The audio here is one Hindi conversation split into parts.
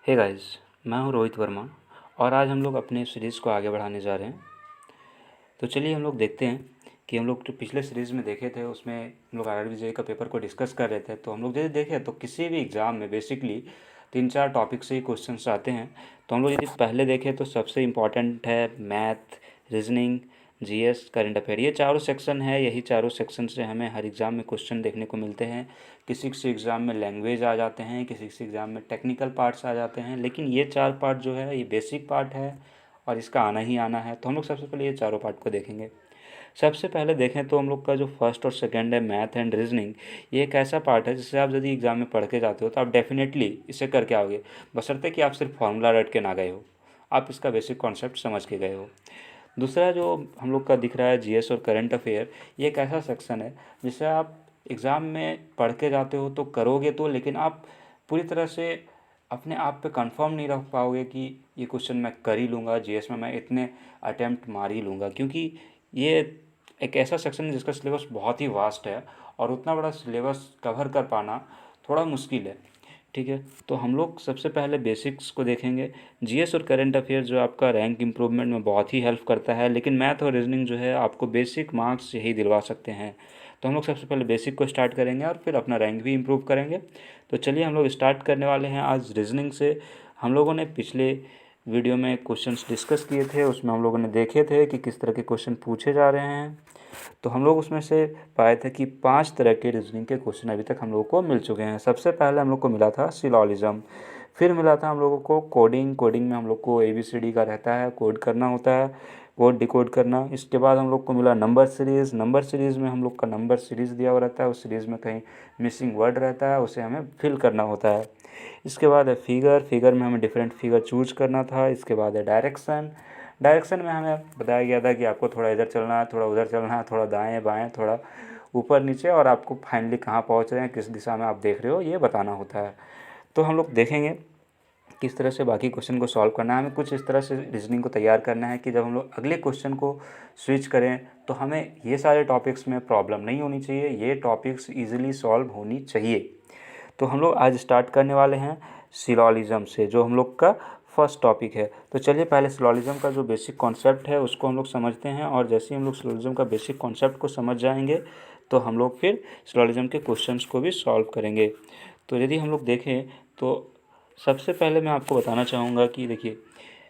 हे गाइस, मैं हूं रोहित वर्मा और आज हम लोग अपने सीरीज़ को आगे बढ़ाने जा रहे हैं। तो चलिए हम लोग देखते हैं कि हम लोग जो पिछले सीरीज़ में देखे थे उसमें हम लोग आरआरबी का पेपर को डिस्कस कर रहे थे। तो हम लोग जैसे देखे तो किसी भी एग्ज़ाम में बेसिकली 3-4 टॉपिक से ही क्वेश्चंस आते हैं। तो हम लोग यदि पहले देखें तो सबसे इम्पॉर्टेंट है math, reasoning, GS, current affair. ये चारों सेक्शन है, यही चारों सेक्शन से हमें हर एग्ज़ाम में क्वेश्चन देखने को मिलते हैं। किसी किसी एग्ज़ाम में लैंग्वेज आ जाते हैं, किसी किसी एग्ज़ाम में टेक्निकल पार्ट्स आ जाते हैं, लेकिन ये 4 पार्ट जो है ये बेसिक पार्ट है और इसका आना ही आना है। तो हम लोग सबसे पहले ये चारों पार्ट को देखेंगे। सबसे पहले देखें तो हम लोग का जो फर्स्ट और सेकंड है मैथ एंड रीजनिंग, ये एक ऐसा पार्ट है जिससे आप यदि एग्ज़ाम में पढ़ के जाते हो तो आप डेफिनेटली इसे करके आओगे, बशर्ते कि आप सिर्फ फार्मूला रट के ना गए हो, आप इसका बेसिक कॉन्सेप्ट समझ के गए हो। दूसरा जो हम लोग का दिख रहा है जीएस और करंट अफेयर, ये एक ऐसा सेक्शन है जिसे आप एग्ज़ाम में पढ़ के जाते हो तो करोगे तो, लेकिन आप पूरी तरह से अपने आप पे कंफर्म नहीं रख पाओगे कि ये क्वेश्चन मैं कर ही लूँगा, जीएस में मैं इतने अटेम्प्ट मार ही लूँगा, क्योंकि ये एक ऐसा सेक्शन है जिसका सिलेबस बहुत ही वास्ट है और उतना बड़ा सिलेबस कवर कर पाना थोड़ा मुश्किल है। ठीक है, तो हम लोग सबसे पहले बेसिक्स को देखेंगे। जीएस और करंट अफेयर जो आपका रैंक इम्प्रूवमेंट में बहुत ही हेल्प करता है, लेकिन मैथ और रीजनिंग जो है आपको बेसिक मार्क्स यही दिलवा सकते हैं। तो हम लोग सबसे पहले बेसिक को स्टार्ट करेंगे और फिर अपना रैंक भी इम्प्रूव करेंगे। तो चलिए हम लोग स्टार्ट करने वाले हैं आज रीजनिंग से। हम लोगों ने पिछले वीडियो में क्वेश्चंस डिस्कस किए थे, उसमें हम लोगों ने देखे थे कि किस तरह के क्वेश्चन पूछे जा रहे हैं। तो हम लोग उसमें से पाए थे कि 5 तरह के रीजनिंग के क्वेश्चन अभी तक हम लोगों को मिल चुके हैं। सबसे पहले हम लोग को मिला था सिलोजिज्म, फिर मिला था हम लोगों को कोडिंग में हम लोग को ABCD का रहता है, कोड करना होता है, कोड डिकोड करना। इसके बाद हम लोग को मिला नंबर सीरीज़ में हम लोग का नंबर सीरीज़ दिया हुआ रहता है, उस सीरीज़ में कहीं मिसिंग वर्ड रहता है, उसे हमें फिल करना होता है। इसके बाद है फिगर में हमें डिफरेंट फिगर चूज करना था। इसके बाद है डायरेक्शन में हमें बताया गया था कि आपको थोड़ा इधर चलना है, थोड़ा उधर चलना है, थोड़ा दाएं बाएं, थोड़ा ऊपर नीचे, और आपको फाइनली कहाँ पहुँच रहे हैं, किस दिशा में आप देख रहे हो, ये बताना होता है। तो हम लोग देखेंगे किस तरह से बाकी क्वेश्चन को सॉल्व करना है। हमें कुछ इस तरह से रीजनिंग को तैयार करना है कि जब हम लोग अगले क्वेश्चन को स्विच करें तो हमें ये सारे टॉपिक्स में प्रॉब्लम नहीं होनी चाहिए, ये टॉपिक्स ईजिली सॉल्व होनी चाहिए। तो हम लोग आज स्टार्ट करने वाले हैं सिलोजिज्म से, जो हम लोग का फर्स्ट टॉपिक है। तो चलिए पहले सिलोजिज्म का जो बेसिक कॉन्सेप्ट है उसको हम लोग समझते हैं, और जैसे ही हम लोग सिलोजिज्म का बेसिक कॉन्सेप्ट को समझ जाएंगे तो हम लोग फिर सिलोजिज्म के क्वेश्चंस को भी सॉल्व करेंगे। तो यदि हम लोग देखें तो सबसे पहले मैं आपको बताना चाहूँगा कि देखिए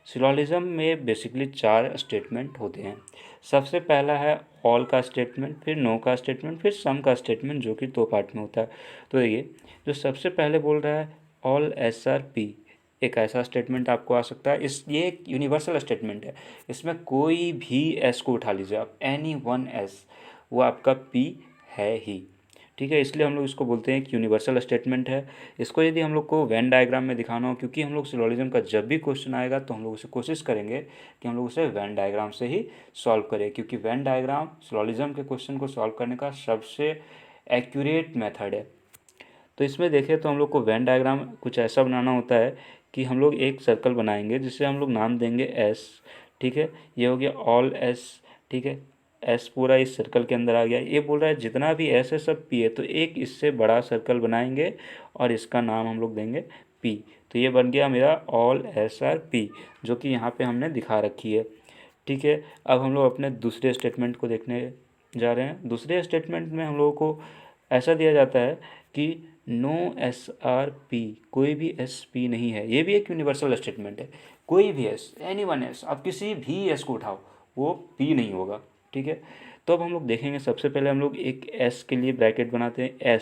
सिलोजिज्म में बेसिकली 4 स्टेटमेंट होते हैं। सबसे पहला है ऑल का स्टेटमेंट, फिर नो का स्टेटमेंट, फिर सम का स्टेटमेंट, जो कि 2 पार्ट में होता है। तो देखिए जो सबसे पहले बोल रहा है ऑल SRP, एक ऐसा स्टेटमेंट आपको आ सकता है। ये एक यूनिवर्सल स्टेटमेंट है, इसमें कोई भी एस को उठा लीजिए आप, एनी वन एस, वो आपका P है ही। ठीक है, इसलिए हम लोग इसको बोलते हैं कि यूनिवर्सल स्टेटमेंट है। इसको यदि हम लोग को वेन डायग्राम में दिखाना हो, क्योंकि हम लोग सिलोजिज्म का जब भी क्वेश्चन आएगा तो हम लोग उसे कोशिश करेंगे कि हम लोग उसे वेन डायग्राम से ही सॉल्व करें, क्योंकि वेन डायग्राम सिलोजिज्म के क्वेश्चन को सॉल्व करने का सबसे एक्यूरेट मेथड है। तो इसमें देखें तो हम लोग को वेन डायग्राम कुछ ऐसा बनाना होता है कि हम लोग एक सर्कल बनाएंगे जिसे हम लोग नाम देंगे एस। ठीक है, ये हो गया ऑल एस। ठीक है, एस पूरा इस सर्कल के अंदर आ गया। ये बोल रहा है जितना भी एस है सब पी है, तो एक इससे बड़ा सर्कल बनाएंगे और इसका नाम हम लोग देंगे पी। तो ये बन गया मेरा ऑल SRP, जो कि यहाँ पे हमने दिखा रखी है। ठीक है, अब हम लोग अपने दूसरे स्टेटमेंट को देखने जा रहे हैं। दूसरे स्टेटमेंट में हम लोगों को ऐसा दिया जाता है कि नो SRP, कोई भी SP नहीं है। ये भी एक यूनिवर्सल स्टेटमेंट है, कोई भी एस, एनी वन एस, आप किसी भी एस को उठाओ वो P नहीं होगा। ठीक है, तो अब हम लोग देखेंगे। सबसे पहले हम लोग एक S के लिए ब्रैकेट बनाते हैं,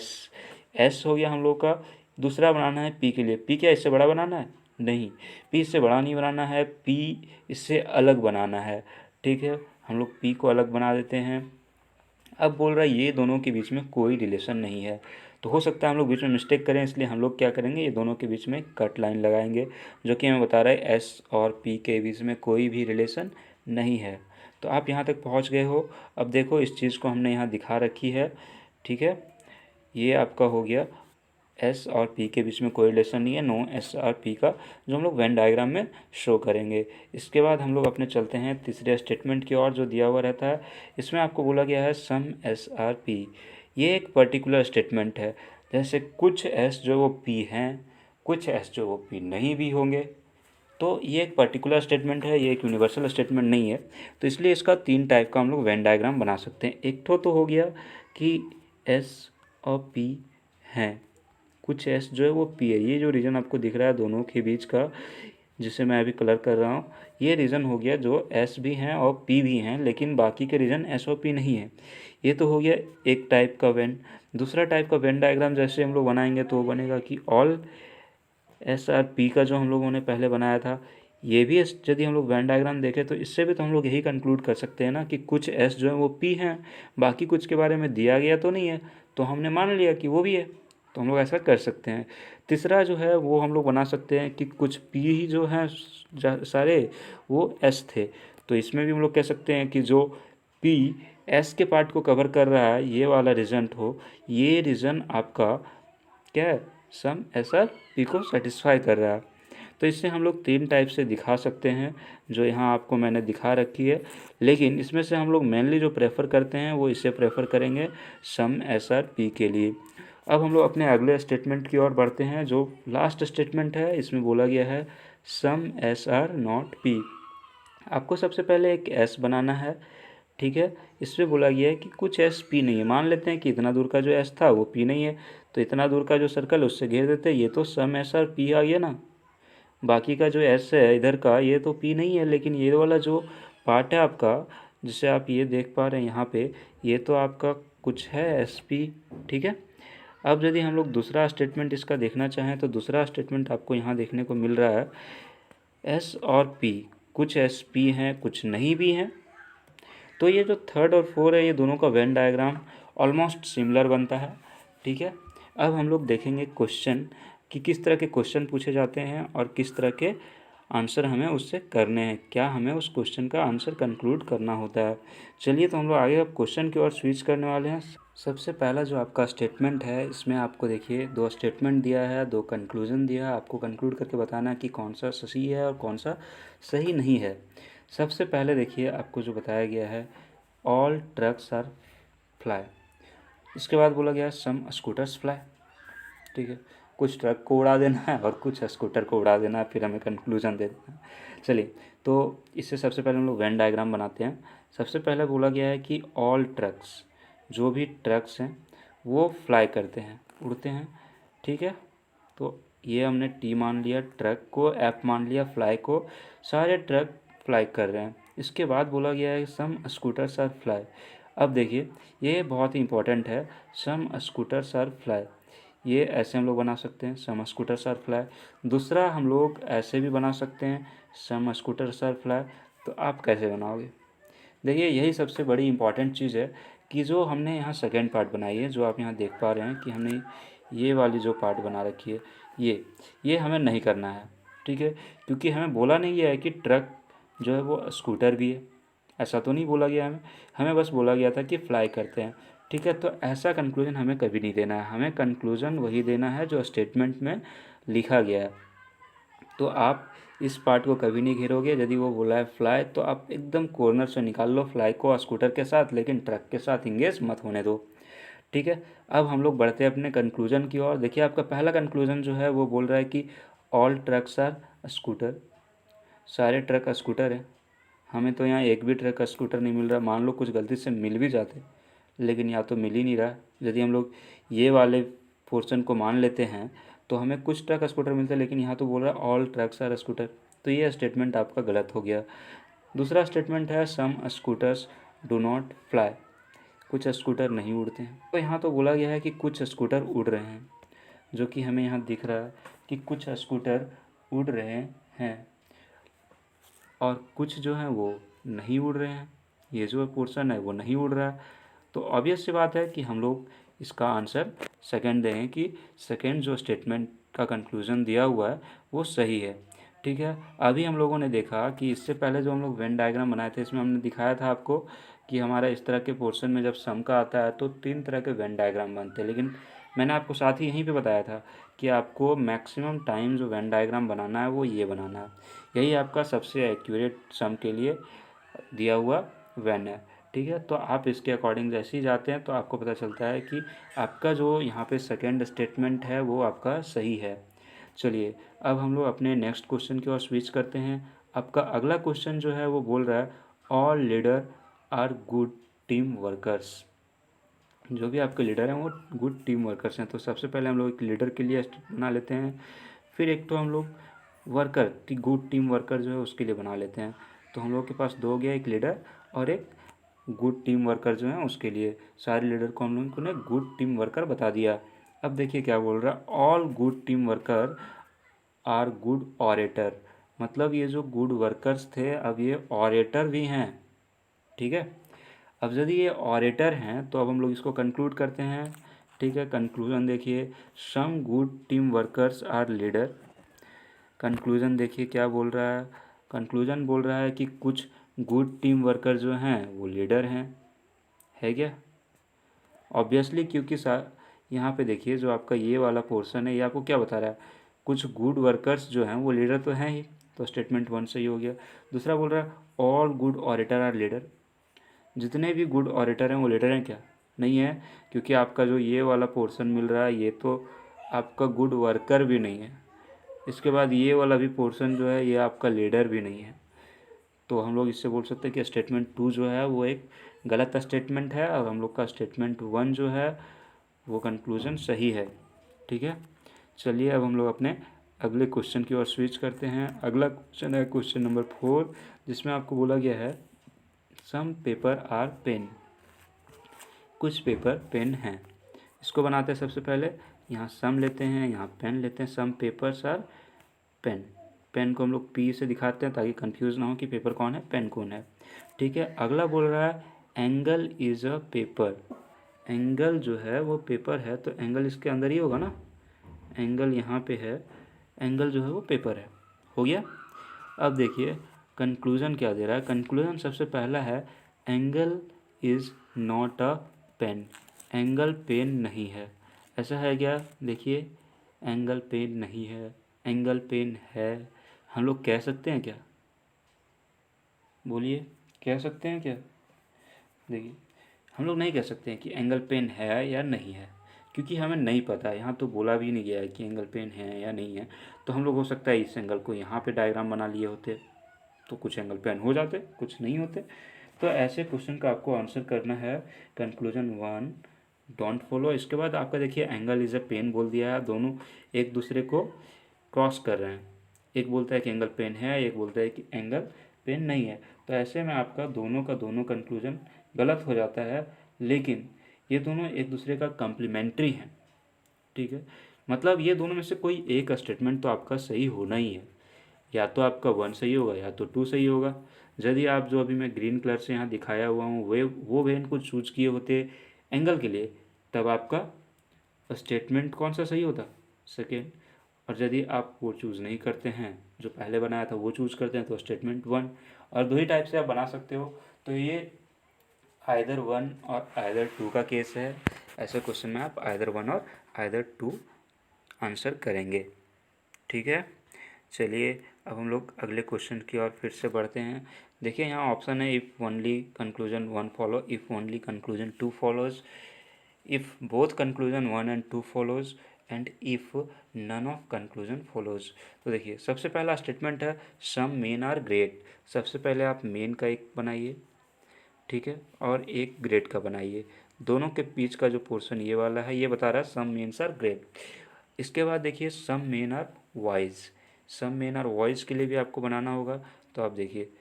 S हो गया हम लोग का। दूसरा बनाना है P के लिए, P क्या इससे बड़ा बनाना है? नहीं, P इससे बड़ा नहीं बनाना है, P इससे अलग बनाना है। ठीक है, हम लोग P को अलग बना देते हैं। अब बोल रहा है ये दोनों के बीच में कोई रिलेशन नहीं है, तो हो सकता है हम लोग बीच में मिस्टेक करें, इसलिए हम लोग क्या करेंगे, ये दोनों के बीच में कट लाइन लगाएंगे, जो कि हमें बता रहा है S और P के बीच में कोई भी रिलेशन नहीं है। तो आप यहाँ तक पहुँच गए हो। अब देखो इस चीज़ को हमने यहाँ दिखा रखी है। ठीक है, ये आपका हो गया एस और पी के बीच में कोई रिलेशन नहीं है, नो SRP का, जो हम लोग वेन डायग्राम में शो करेंगे। इसके बाद हम लोग अपने चलते हैं तीसरे स्टेटमेंट की ओर, जो दिया हुआ रहता है। इसमें आपको बोला गया है सम SRP। ये एक पर्टिकुलर स्टेटमेंट है, जैसे कुछ एस जो वो P हैं, कुछ एस जो वो पी नहीं भी होंगे। तो ये एक पर्टिकुलर स्टेटमेंट है, ये एक यूनिवर्सल स्टेटमेंट नहीं है। तो इसलिए इसका 3 टाइप का हम लोग वेन डायग्राम बना सकते हैं। एक तो हो गया कि एस और पी हैं, कुछ एस जो है वो पी है। ये जो रीजन आपको दिख रहा है दोनों के बीच का, जिसे मैं अभी कलर कर रहा हूँ, ये रीजन हो गया जो एस भी हैं और पी भी हैं, लेकिन बाकी के रीजन एस और पी नहीं है। ये तो हो गया एक टाइप का वेन। दूसरा टाइप का वेन डायग्राम जैसे हम लोग बनाएंगे तो वो बनेगा कि ऑल एस आर पी का जो हम लोगों ने पहले बनाया था, ये भी यदि हम लोग वेन डायग्राम देखें तो इससे भी तो हम लोग यही कंक्लूड कर सकते हैं ना कि कुछ एस जो है वो पी हैं, बाकी कुछ के बारे में दिया गया तो नहीं है, तो हमने मान लिया कि वो भी है, तो हम लोग ऐसा कर सकते हैं। तीसरा जो है वो हम लोग बना सकते हैं कि कुछ पी ही जो हैं सारे वो एस थे, तो इसमें भी हम लोग कह सकते हैं कि जो पी एस के पार्ट को कवर कर रहा है, ये वाला रीजन हो, ये रीजन आपका क्या है, सम एस आर पी को सेटिस्फाई कर रहा है। तो इससे हम लोग 3 टाइप से दिखा सकते हैं, जो यहाँ आपको मैंने दिखा रखी है। लेकिन इसमें से हम लोग मेनली जो प्रेफर करते हैं वो इसे प्रेफर करेंगे सम एस आर पी के लिए। अब हम लोग अपने अगले स्टेटमेंट की ओर बढ़ते हैं, जो लास्ट स्टेटमेंट है। इसमें बोला गया है सम एस आर नॉट पी। आपको सबसे पहले एक एस बनाना है, ठीक है। इसमें बोला गया है कि कुछ एस पी नहीं है। मान लेते हैं कि इतना दूर का जो एस था वो पी नहीं है, तो इतना दूर का जो सर्कल उससे घेर देते हैं, ये तो सम एस आर पी आ गया ना। बाकी का जो एस है इधर का, ये तो पी नहीं है, लेकिन ये वाला जो पार्ट है आपका, जिसे आप ये देख पा रहे हैं यहाँ पे, ये तो आपका कुछ है एस पी, ठीक है। अब यदि हम लोग दूसरा स्टेटमेंट इसका देखना चाहें तो दूसरा स्टेटमेंट आपको यहाँ देखने को मिल रहा है एस और पी, कुछ एस पी हैं कुछ नहीं भी हैं। तो ये जो थर्ड और फोर है, ये दोनों का वेन डायग्राम ऑलमोस्ट सिमिलर बनता है, ठीक है। अब हम लोग देखेंगे क्वेश्चन कि किस तरह के क्वेश्चन पूछे जाते हैं और किस तरह के आंसर हमें उससे करने हैं, क्या हमें उस क्वेश्चन का आंसर कंक्लूड करना होता है। चलिए तो हम लोग आगे अब क्वेश्चन की ओर स्विच करने वाले हैं। सबसे पहला जो आपका स्टेटमेंट है, इसमें आपको देखिए 2 स्टेटमेंट दिया है, 2 कंक्लूजन दिया है। आपको कंक्लूड करके बताना है कि कौन सा सही है और कौन सा सही नहीं है। सबसे पहले देखिए आपको जो बताया गया है ऑल ट्रक्स आर फ्लाई। इसके बाद बोला गया सम स्कूटर्स फ्लाई, ठीक है। कुछ ट्रक को उड़ा देना है और कुछ स्कूटर को उड़ा देना है, फिर हमें कंक्लूजन दे देना है। चलिए तो इससे सबसे पहले हम लोग वेन डायग्राम बनाते हैं। सबसे पहले बोला गया है कि ऑल ट्रक्स, जो भी ट्रक्स हैं वो फ्लाई करते हैं, उड़ते हैं, ठीक है। तो ये हमने टी मान लिया ट्रक को, एफ मान लिया फ्लाई को, सारे ट्रक फ्लाई कर रहे हैं। इसके बाद बोला गया है सम स्कूटर्स आर फ्लाई। अब देखिए ये बहुत ही इंपॉर्टेंट है, सम स्कूटर्स आर फ्लाई। ये ऐसे हम लोग बना सकते हैं सम स्कूटर्स आर फ्लाई। दूसरा हम लोग ऐसे भी बना सकते हैं सम स्कूटर्स आर फ्लाई। तो आप कैसे बनाओगे? देखिए यही सबसे बड़ी इंपॉर्टेंट चीज़ है कि जो हमने यहाँ सेकेंड पार्ट बनाई है, जो आप यहाँ देख पा रहे हैं कि हमने ये वाली जो पार्ट बना रखी है, ये हमें नहीं करना है, ठीक है। क्योंकि हमें बोला नहीं गया है कि ट्रक जो है वो स्कूटर भी है, ऐसा तो नहीं बोला गया हमें। हमें बस बोला गया था कि फ्लाई करते हैं, ठीक है। तो ऐसा कंक्लूजन हमें कभी नहीं देना है, हमें कंक्लूजन वही देना है जो स्टेटमेंट में लिखा गया है। तो आप इस पार्ट को कभी नहीं घेरोगे। यदि वो बोला है फ्लाई तो आप एकदम कॉर्नर से निकाल लो फ्लाई को स्कूटर के साथ, लेकिन ट्रक के साथ इंगेज मत होने दो, ठीक है। अब हम लोग बढ़ते हैं अपने कंक्लूजन की ओर। देखिए आपका पहला कंक्लूजन जो है वो बोल रहा है कि ऑल ट्रक्स आर स्कूटर, सारे ट्रक स्कूटर हैं। हमें तो यहाँ एक भी ट्रक स्कूटर नहीं मिल रहा। मान लो कुछ गलती से मिल भी जाते, लेकिन या तो मिल ही नहीं रहा। यदि हम लोग ये वाले पोर्शन को मान लेते हैं तो हमें कुछ ट्रक स्कूटर मिलते हैं, लेकिन यहाँ तो बोल रहा है ऑल ट्रक्स आर स्कूटर, तो ये स्टेटमेंट आपका गलत हो गया। दूसरा स्टेटमेंट है some scooters do not fly, कुछ स्कूटर नहीं उड़ते हैं। तो यहाँ तो बोला गया है कि कुछ स्कूटर उड़ रहे हैं, जो कि हमें यहाँ दिख रहा है कि कुछ स्कूटर उड़ रहे हैं और कुछ जो हैं वो नहीं उड़ रहे हैं। ये जो पोर्शन है वो नहीं उड़ रहा है। तो ऑब्वियस सी बात है कि हम लोग इसका आंसर सेकंड देंगे कि सेकंड जो स्टेटमेंट का कंक्लूजन दिया हुआ है वो सही है, ठीक है। अभी हम लोगों ने देखा कि इससे पहले जो हम लोग वेन डायग्राम बनाए थे, इसमें हमने दिखाया था आपको कि हमारा इस तरह के पोर्शन में जब सम का आता है तो 3 तरह के वेन डायग्राम बनते हैं। लेकिन मैंने आपको साथ ही यहीं पे बताया था कि आपको मैक्सिमम टाइम जो वेन डायग्राम बनाना है वो ये बनाना है। यही आपका सबसे एक्यूरेट सम के लिए दिया हुआ वेन है, ठीक है। तो आप इसके अकॉर्डिंग जैसे ही जाते हैं तो आपको पता चलता है कि आपका जो यहाँ पे सेकेंड स्टेटमेंट है वो आपका सही है। चलिए अब हम लोग अपने नेक्स्ट क्वेश्चन की ओर स्विच करते हैं। आपका अगला क्वेश्चन जो है वो बोल रहा है all leader are good team workers. जो भी आपके लीडर हैं वो गुड टीम वर्कर्स हैं। तो सबसे पहले हम लोग एक लीडर के लिए बना लेते हैं, फिर एक तो हम लोग वर्कर गुड टीम वर्कर जो है उसके लिए बना लेते हैं। तो हम लोग के पास दो हो गया, एक लीडर और एक गुड टीम वर्कर जो है उसके लिए। सारे लीडर को हम लोगों ने गुड टीम वर्कर बता दिया। अब देखिए क्या बोल रहा है, all good team worker are good orator. मतलब ये जो गुड वर्कर्स थे अब ये ऑरेटर भी हैं। ठीक है, अब यदि ये ऑरेटर हैं तो अब हम लोग इसको कंक्लूड करते हैं। ठीक है, कंक्लूजन देखिए, some good team workers are leader. Conclusion देखिए क्या बोल रहा है, कंक्लूजन बोल रहा है कि कुछ गुड टीम वर्कर जो हैं वो लीडर हैं। है क्या? ऑब्वियसली, क्योंकि यहाँ पे देखिए जो आपका ये वाला पोर्शन है ये आपको क्या बता रहा है, कुछ गुड वर्कर्स जो हैं वो लीडर तो हैं ही। तो स्टेटमेंट 1 सही हो गया। दूसरा बोल रहा है all good orator are leader. जितने भी गुड ऑरेटर हैं वो लीडर हैं क्या? नहीं है, क्योंकि आपका जो ये वाला पोर्शन मिल रहा है ये तो आपका गुड वर्कर भी नहीं है। इसके बाद ये वाला भी पोर्शन जो है ये आपका लीडर भी नहीं है। तो हम लोग इससे बोल सकते हैं कि स्टेटमेंट 2 जो है वो एक गलत स्टेटमेंट है और हम लोग का स्टेटमेंट 1 जो है वो कंक्लूजन सही है। ठीक है, चलिए अब हम लोग अपने अगले क्वेश्चन की ओर स्विच करते हैं। अगला क्वेश्चन है क्वेश्चन नंबर 4, जिसमें आपको बोला गया है सम पेपर आर पेन। कुछ पेपर पेन हैं। इसको बनाते हैं सबसे पहले, यहाँ सम लेते हैं, यहाँ पेन लेते हैं। Some papers are pen. Pen को हम लोग पी से दिखाते हैं ताकि कंफ्यूज ना हो कि पेपर कौन है पेन कौन है। ठीक है, अगला बोल रहा है angle is a paper. Angle जो है वो पेपर है, तो एंगल इसके अंदर ही होगा ना। एंगल यहाँ पे है, एंगल जो है वो पेपर है। हो गया। अब देखिए कंक्लूजन क्या दे रहा है। कंक्लूजन सबसे पहला है angle is not a pen. Angle pen नहीं है। ऐसा है क्या? देखिए एंगल पेन नहीं है, एंगल पेन है। हम लोग कह सकते हैं क्या? बोलिए, कह सकते हैं क्या? देखिए हम लोग नहीं कह सकते हैं कि एंगल पेन है या नहीं है, क्योंकि हमें नहीं पता। यहाँ तो बोला भी नहीं गया है कि एंगल पेन है या नहीं है। तो हम लोग हो सकता है इस एंगल को यहाँ पे डायग्राम बना लिए होते तो कुछ एंगल पेन हो जाते, कुछ नहीं होते। तो ऐसे क्वेश्चन का आपको आंसर करना है कंक्लूजन 1 डोंट फॉलो। इसके बाद आपका देखिए एंगल इज़ अ पेन बोल दिया है, दोनों एक दूसरे को क्रॉस कर रहे हैं। एक बोलता है कि एंगल पेन है, एक बोलता है कि एंगल पेन नहीं है। तो ऐसे में आपका दोनों का दोनों कंक्लूजन गलत हो जाता है, लेकिन ये दोनों एक दूसरे का कम्प्लीमेंट्री हैं। ठीक है, मतलब ये दोनों में से कोई एक स्टेटमेंट तो आपका सही होना ही है। या तो आपका 1 सही होगा या तो 2 सही होगा। यदि आप जो अभी मैं ग्रीन कलर से यहाँ दिखाया हुआ हूँ वे वो वेन को चूज किए होते एंगल के लिए, तब आपका स्टेटमेंट कौन सा सही होता? सेकेंड। और यदि आप वो चूज़ नहीं करते हैं, जो पहले बनाया था वो चूज़ करते हैं, तो स्टेटमेंट 1। और दो ही टाइप से आप बना सकते हो। तो ये आइदर 1 और आइदर 2 का केस है। ऐसे क्वेश्चन में आप आइदर 1 और आइदर 2 आंसर करेंगे। ठीक है, चलिए अब हम लोग अगले क्वेश्चन की ओर फिर से बढ़ते हैं। देखिए यहाँ ऑप्शन है if only conclusion 1 follow, if only conclusion 2 follows, if both conclusion 1 and 2 follows, and if none of conclusion follows. तो देखिए सबसे पहला स्टेटमेंट है सम मेन आर ग्रेट। सबसे पहले आप मेन का एक बनाइए, ठीक है, और एक ग्रेट का बनाइए। दोनों के बीच का जो पोर्शन ये वाला है ये बता रहा है सम मेन्स आर ग्रेट। इसके बाद देखिए some men are wise. Some men are wise के लिए भी आपको बनाना होगा। तो आप देखिए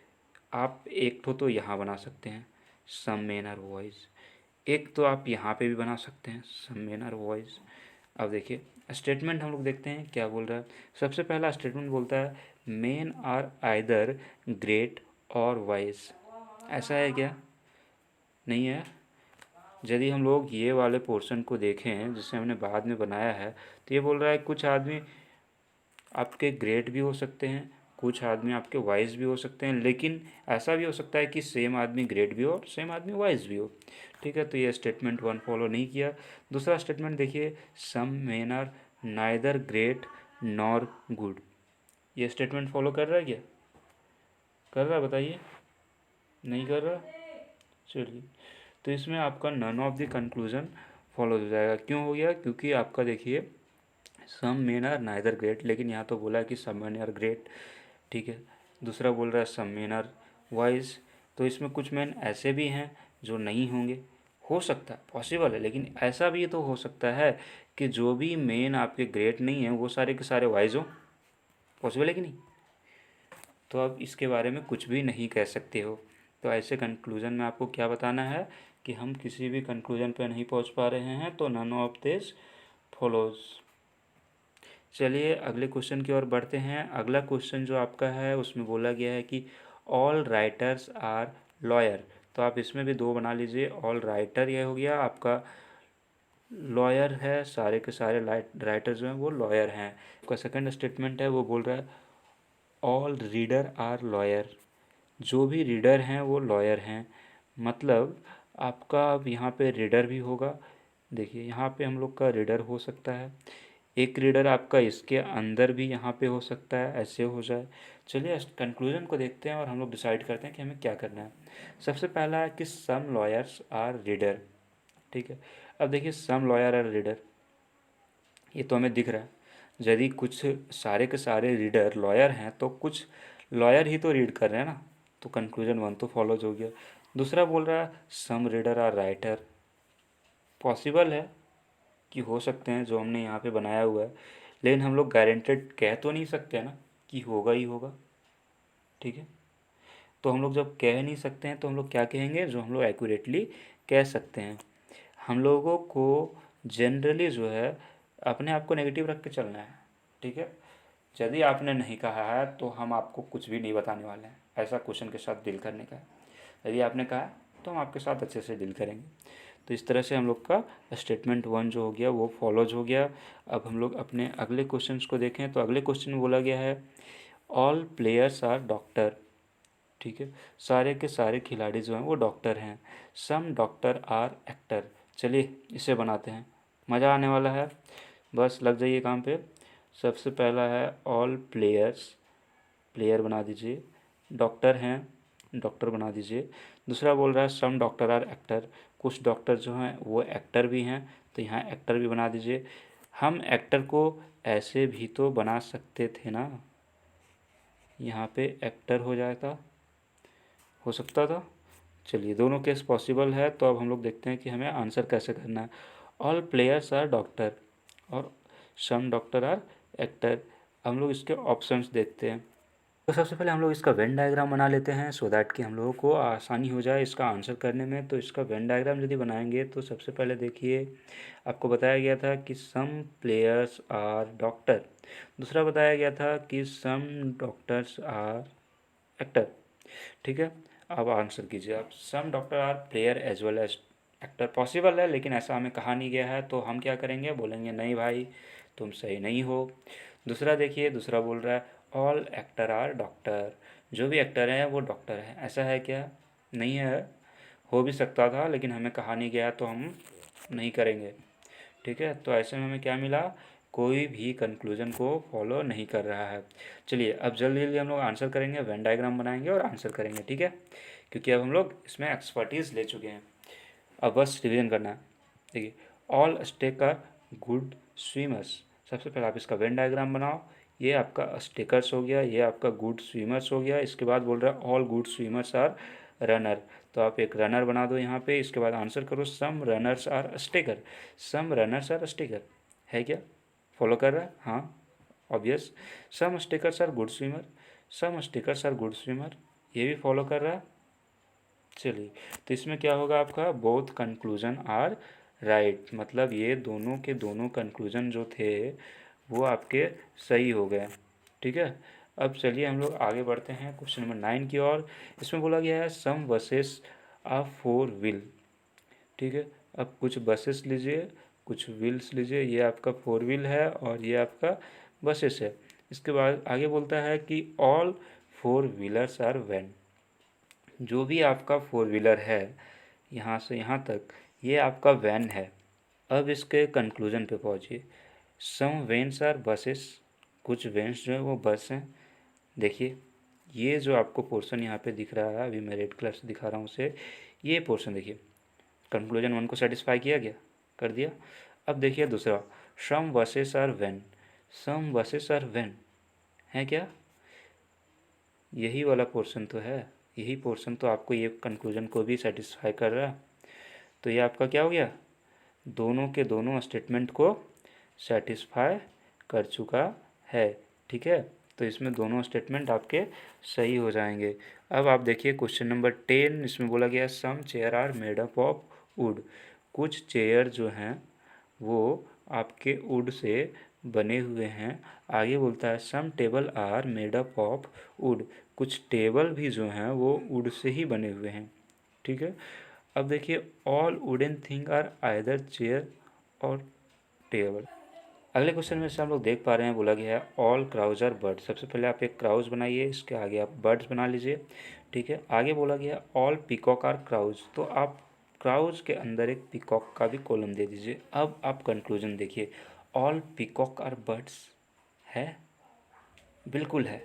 आप एक तो यहाँ बना सकते हैं सम मेन आर वाइज, एक तो आप यहाँ पे भी बना सकते हैं सम मेन आर वाइज। अब देखिए स्टेटमेंट हम लोग देखते हैं क्या बोल रहा है। सबसे पहला स्टेटमेंट बोलता है मेन आर आइदर ग्रेट और वाइज। ऐसा है क्या? नहीं है। यदि हम लोग ये वाले पोर्शन को देखें जिसे हमने बाद में बनाया है, तो ये बोल रहा है कुछ आदमी आपके ग्रेट भी हो सकते हैं, कुछ आदमी आपके वाइज भी हो सकते हैं, लेकिन ऐसा भी हो सकता है कि सेम आदमी ग्रेट भी हो और सेम आदमी वाइज भी हो। ठीक है, तो ये स्टेटमेंट 1 फॉलो नहीं किया। दूसरा स्टेटमेंट देखिए some men are neither great nor good. ये स्टेटमेंट फॉलो कर रहा है क्या? कर रहा है? बताइए। नहीं कर रहा? चलिए, तो इसमें आपका none of the conclusion follow हो जाएगा। क्यों हो गया? क्योंकि आपका देखिए some men are neither great, लेकिन यहाँ तो बोला है कि सम मेन आर ग्रेट, ठीक है। दूसरा बोल रहा है सम मेन आर वाइज, तो इसमें कुछ मैन ऐसे भी हैं जो नहीं होंगे, हो सकता है, पॉसिबल है, लेकिन ऐसा भी तो हो सकता है कि जो भी मेन आपके ग्रेट नहीं हैं वो सारे के सारे वाइज हो, पॉसिबल है कि नहीं। तो अब इसके बारे में कुछ भी नहीं कह सकते हो। तो ऐसे कंक्लूजन में आपको क्या बताना है कि हम किसी भी कंक्लूजन पर नहीं पहुंच पा रहे हैं, तो नन ऑफ दिस फॉलोज। चलिए अगले क्वेश्चन की ओर बढ़ते हैं। अगला क्वेश्चन जो आपका है उसमें बोला गया है कि ऑल राइटर्स आर लॉयर, तो आप इसमें भी दो बना लीजिए। ऑल राइटर यह हो गया आपका, लॉयर है, सारे के सारे राइटर जो हैं वो लॉयर हैं। आपका सेकंड स्टेटमेंट है वो बोल रहा है ऑल रीडर आर लॉयर, जो भी रीडर हैं वो लॉयर हैं। मतलब आपका अब यहाँ पे रीडर भी होगा, देखिए यहाँ पे हम लोग का रीडर हो सकता है, एक रीडर आपका इसके अंदर भी यहाँ पे हो सकता है, ऐसे हो जाए। चलिए कंक्लूजन को देखते हैं और हम लोग डिसाइड करते हैं कि हमें क्या करना है। सबसे पहला है कि सम लॉयर्स आर रीडर, ठीक है। अब देखिए सम लॉयर आर रीडर, ये तो हमें दिख रहा है। यदि कुछ सारे के सारे रीडर लॉयर हैं तो कुछ लॉयर ही तो रीड कर रहे हैं ना, तो कंक्लूजन वन तो फॉलोज हो गया। दूसरा बोल रहा है सम रीडर आर राइटर, पॉसिबल है कि हो सकते हैं जो हमने यहाँ पे बनाया हुआ है, लेकिन हम लोग गारंटेड कह तो नहीं सकते ना कि होगा ही होगा, ठीक है। तो हम लोग जब कह नहीं सकते हैं तो हम लोग क्या कहेंगे, जो हम लोग एक्यूरेटली कह सकते हैं। हम लोगों को जनरली जो है अपने आप को नेगेटिव रख के चलना है, ठीक है। यदि आपने नहीं कहा है तो हम आपको कुछ भी नहीं बताने वाले हैं, ऐसा क्वेश्चन के साथ डील करने का है। यदि आपने कहा है तो हम आपके साथ अच्छे से डील करेंगे। तो इस तरह से हम लोग का स्टेटमेंट वन जो हो गया वो फॉलोज हो गया। अब हम लोग अपने अगले क्वेश्चंस को देखें, तो अगले क्वेश्चन में बोला गया है ऑल प्लेयर्स आर डॉक्टर, ठीक है, सारे के सारे खिलाड़ी जो हैं वो डॉक्टर हैं। सम डॉक्टर आर एक्टर, चलिए इसे बनाते हैं, मज़ा आने वाला है, बस लग जाइए काम पे। सबसे पहला है ऑल प्लेयर्स, प्लेयर बना दीजिए, डॉक्टर हैं, डॉक्टर बना दीजिए। दूसरा बोल रहा है सम डॉक्टर आर एक्टर, कुछ डॉक्टर जो हैं वो एक्टर भी हैं, तो यहाँ एक्टर भी बना दीजिए। हम एक्टर को ऐसे भी तो बना सकते थे ना, यहाँ पे एक्टर हो जाता, हो सकता था। चलिए दोनों केस पॉसिबल है, तो अब हम लोग देखते हैं कि हमें आंसर कैसे करना है। ऑल प्लेयर्स आर डॉक्टर और सम डॉक्टर आर एक्टर, हम लोग इसके ऑप्शंस देखते हैं। तो सबसे पहले हम लोग इसका वेन डायग्राम बना लेते हैं सो दैट कि हम लोगों को आसानी हो जाए इसका आंसर करने में। तो इसका वेन डायग्राम यदि बनाएंगे तो सबसे पहले देखिए आपको बताया गया था कि सम प्लेयर्स आर डॉक्टर, दूसरा बताया गया था कि सम डॉक्टर्स आर एक्टर, ठीक है। अब आंसर कीजिए आप, some doctor are player as well as actor, possible है लेकिन ऐसा हमें कहा नहीं गया है, तो हम क्या करेंगे, बोलेंगे नहीं भाई तुम सही नहीं हो। दूसरा देखिए, दूसरा बोल रहा है ऑल एक्टर आर डॉक्टर, जो भी एक्टर हैं वो डॉक्टर हैं, ऐसा है क्या, नहीं है, हो भी सकता था लेकिन हमें कहा नहीं गया तो हम नहीं करेंगे, ठीक है। तो ऐसे में हमें क्या मिला, कोई भी कंक्लूजन को फॉलो नहीं कर रहा है। चलिए अब जल्दी जल्दी हम लोग आंसर करेंगे, वेन डायग्राम बनाएंगे और आंसर करेंगे, ठीक है, क्योंकि अब हम लोग इसमें एक्सपर्टीज़ ले चुके हैं, अब बस रिवीजन करना है। देखिए all stake are good swimmers, सबसे पहले आप इसका वेन डायग्राम बनाओ, ये आपका स्टेकर्स हो गया, ये आपका गुड स्विमर्स हो गया। इसके बाद बोल रहा है all good swimmers are runner, तो आप एक रनर बना दो यहाँ पे। इसके बाद आंसर करो some runners are stacker, some runners are stacker, है क्या, फॉलो कर रहा है, हाँ obvious. Some stackers are good swimmer, some stackers are good swimmer, ये भी फॉलो कर रहा है। चलिए तो इसमें क्या होगा आपका, बोथ कंक्लूजन आर राइट, मतलब ये दोनों के दोनों कंक्लूजन जो थे वो आपके सही हो गए, ठीक है। अब चलिए हम लोग आगे बढ़ते हैं क्वेश्चन नंबर 9 की ओर। इसमें बोला गया है सम बसेस आ फोर व्हील, ठीक है। अब कुछ बसेस लीजिए, कुछ व्हील्स लीजिए, ये आपका फोर व्हील है और ये आपका बसेस है। इसके बाद आगे बोलता है कि all four wheelers are van, जो भी आपका फोर व्हीलर है यहाँ से यहाँ तक ये आपका वैन है। अब इसके कंक्लूजन पे पहुँचिए, सम वेन्स आर बसेस, कुछ वेन्स जो है वो बस हैं। देखिए ये जो आपको पोर्शन यहाँ पे दिख रहा है, अभी मैं रेड कलर से दिखा रहा हूँ उसे, ये पोर्शन देखिए, कंक्लूजन वन को सेटिस्फाई किया गया, कर दिया। अब देखिए दूसरा, some buses are van, some buses are van, है क्या? यही वाला पोर्शन तो है, यही पोर्शन तो आपको ये कंक्लूजन को भी सेटिस्फाई कर रहा है। तो ये आपका क्या हो गया, दोनों के दोनों स्टेटमेंट को सेटिस्फाई कर चुका है। ठीक है, तो इसमें दोनों स्टेटमेंट आपके सही हो जाएंगे। अब आप देखिए क्वेश्चन नंबर 10, इसमें बोला गया some chair are made up of wood. कुछ चेयर जो हैं वो आपके वुड से बने हुए हैं। आगे बोलता है some table are made up of wood. कुछ टेबल भी जो हैं वो वुड से ही बने हुए हैं। ठीक है, अब देखिए all wooden thing are either chair और टेबल। अगले क्वेश्चन में से हम लोग देख पा रहे हैं, बोला गया है ऑल क्राउज आर बर्ड। सबसे पहले आप एक क्राउज बनाइए, इसके आगे आप बर्ड्स बना लीजिए। ठीक है, आगे बोला गया ऑल पीकॉक आर क्राउज, तो आप क्राउज के अंदर एक पीकॉक का भी कॉलम दे दीजिए। अब आप कंक्लूजन देखिए, ऑल पीकॉक आर बर्ड्स है, बिल्कुल है।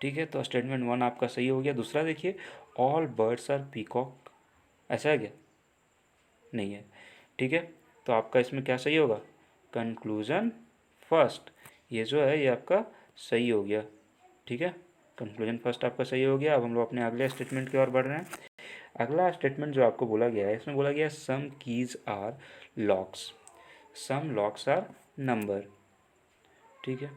ठीक है, तो स्टेटमेंट 1 आपका सही हो गया। दूसरा देखिए ऑल बर्ड्स आर पीकॉक, ऐसा है क्या? नहीं है। ठीक है, तो आपका इसमें क्या सही होगा, कंक्लूजन फर्स्ट, ये जो है ये आपका सही हो गया। ठीक है, कंक्लूजन फर्स्ट आपका सही हो गया। अब हम लोग अपने अगले स्टेटमेंट की ओर बढ़ रहे हैं। अगला स्टेटमेंट जो आपको बोला गया है, इसमें बोला गया है some keys are locks, some locks are number. ठीक है,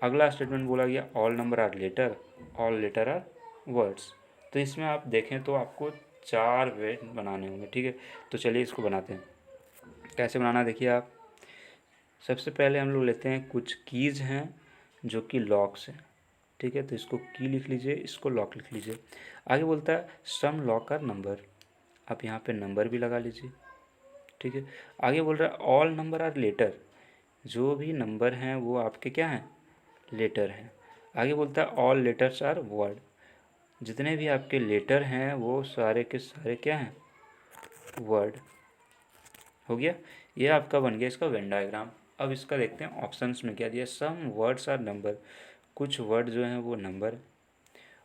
अगला स्टेटमेंट बोला गया all number are letter, all letter are words. तो इसमें आप देखें तो आपको 4 वे बनाने होंगे। ठीक है, तो चलिए इसको बनाते हैं। कैसे बनाना देखिए आप, सबसे पहले हम लोग लेते हैं कुछ कीज़ हैं जो कि लॉक्स हैं। ठीक है, तो इसको की लिख लीजिए, इसको लॉक लिख लीजिए। आगे बोलता है सम लॉक आर नंबर, आप यहाँ पे नंबर भी लगा लीजिए। ठीक है, आगे बोल रहा है ऑल नंबर आर लेटर, जो भी नंबर हैं वो आपके क्या हैं, लेटर हैं। आगे बोलता है ऑल लेटर्स आर वर्ड, जितने भी आपके लेटर हैं वो सारे के सारे क्या हैं, वर्ड। हो गया, ये आपका बन गया इसका वेन डायग्राम। अब इसका देखते हैं ऑप्शंस में क्या दिया, सम वर्ड्स आर नंबर, कुछ वर्ड जो हैं वो नंबर।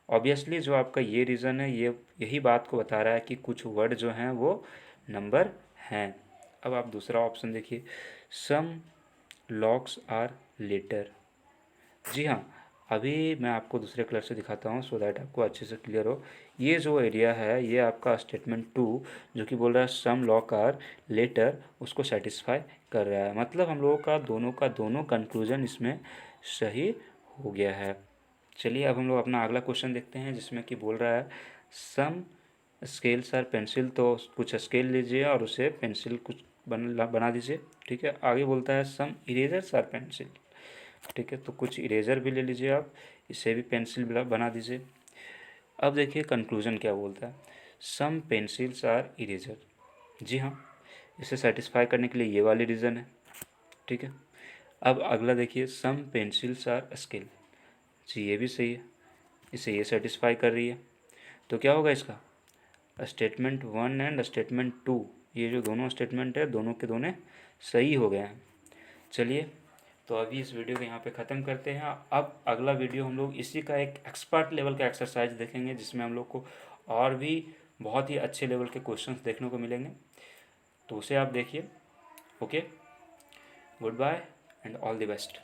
ऑब्वियसली जो आपका ये रीज़न है ये यही बात को बता रहा है कि कुछ वर्ड जो हैं वो नंबर हैं। अब आप दूसरा ऑप्शन देखिए, सम लॉक्स आर लेटर। जी हाँ, अभी मैं आपको दूसरे कलर से दिखाता हूँ सो दैट आपको अच्छे से क्लियर हो। ये जो एरिया है ये आपका स्टेटमेंट 2 जो कि बोल रहा है सम लॉक आर लेटर, उसको सेटिस्फाई कर रहा है। मतलब हम लोगों का दोनों कंक्लूजन इसमें सही हो गया है। चलिए अब हम लोग अपना अगला क्वेश्चन देखते हैं, जिसमें कि बोल रहा है सम स्केल्स आर पेंसिल। तो कुछ स्केल लीजिए और उसे पेंसिल कुछ बना दीजिए। ठीक है, आगे बोलता है सम इरेजर्स आर पेंसिल। ठीक है, तो कुछ इरेजर भी ले लीजिए आप, इसे भी पेंसिल बना दीजिए। अब देखिए कंक्लूजन क्या बोलता है, सम पेंसिल्स आर इरेजर। जी हाँ, इसे सेटिस्फाई करने के लिए ये वाली रीज़न है। ठीक है, अब अगला देखिए सम पेंसिल्स आर स्केल। जी ये भी सही है, इसे ये सेटिस्फाई कर रही है। तो क्या होगा इसका, स्टेटमेंट 1 एंड स्टेटमेंट 2, ये जो दोनों स्टेटमेंट है दोनों के दोनों सही हो गए हैं। चलिए तो अभी इस वीडियो को यहाँ पे ख़त्म करते हैं। अब अगला वीडियो हम लोग इसी का एक एक्सपर्ट लेवल का एक्सरसाइज देखेंगे, जिसमें हम लोग को और भी बहुत ही अच्छे लेवल के क्वेश्चंस देखने को मिलेंगे। तो उसे आप देखिए। Okay, goodbye and all the best.